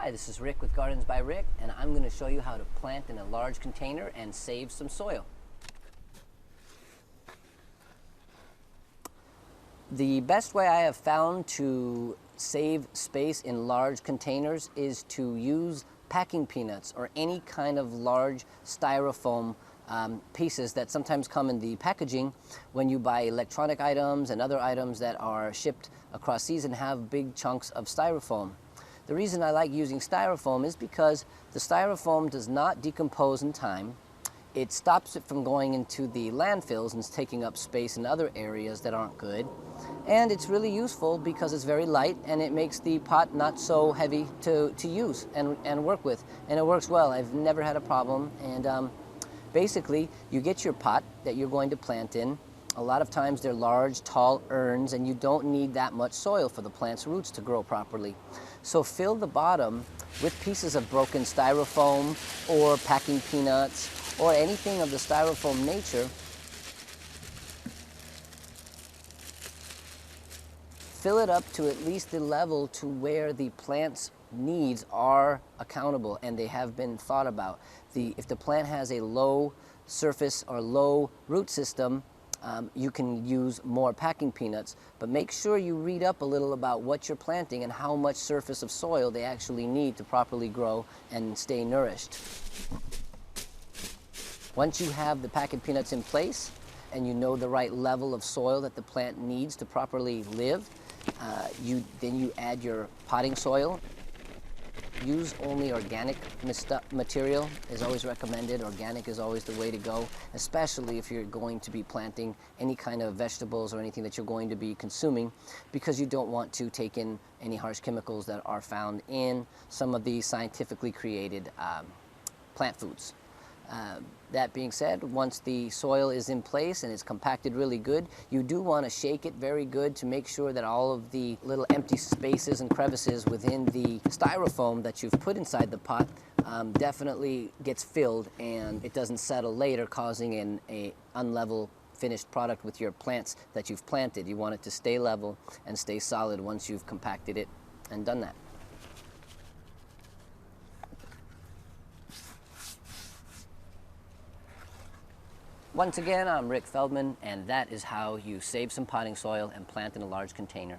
Hi, this is Rick with Gardens by Rick, and I'm going to show you how to plant in a large container and save some soil. The best way I have found to save space in large containers is to use packing peanuts or any kind of large styrofoam pieces that sometimes come in the packaging when you buy electronic items and other items that are shipped across seas and have big chunks of styrofoam. The reason I like using styrofoam is because the styrofoam does not decompose in time. It stops it from going into the landfills and taking up space in other areas that aren't good. And it's really useful because it's very light and it makes the pot not so heavy to use and work with. And it works well. I've never had a problem. And basically, you get your pot that you're going to plant in. A lot of times they're large, tall urns, and you don't need that much soil for the plant's roots to grow properly. So fill the bottom with pieces of broken styrofoam or packing peanuts or anything of the styrofoam nature. Fill it up to at least the level to where the plant's needs are accountable and they have been thought about. If the plant has a low surface or low root system, you can use more packing peanuts, but make sure you read up a little about what you're planting and how much surface of soil they actually need to properly grow and stay nourished. Once you have the packing peanuts in place and you know the right level of soil that the plant needs to properly live, then you add your potting soil. Use only organic material is always recommended. Organic is always the way to go, especially if you're going to be planting any kind of vegetables or anything that you're going to be consuming, because you don't want to take in any harsh chemicals that are found in some of the scientifically created plant foods. That being said, once the soil is in place and it's compacted really good, you do want to shake it very good to make sure that all of the little empty spaces and crevices within the styrofoam that you've put inside the pot definitely gets filled and it doesn't settle later, causing an unlevel finished product with your plants that you've planted. You want it to stay level and stay solid once you've compacted it and done that. Once again, I'm Rick Feldman, and that is how you save some potting soil and plant in a large container.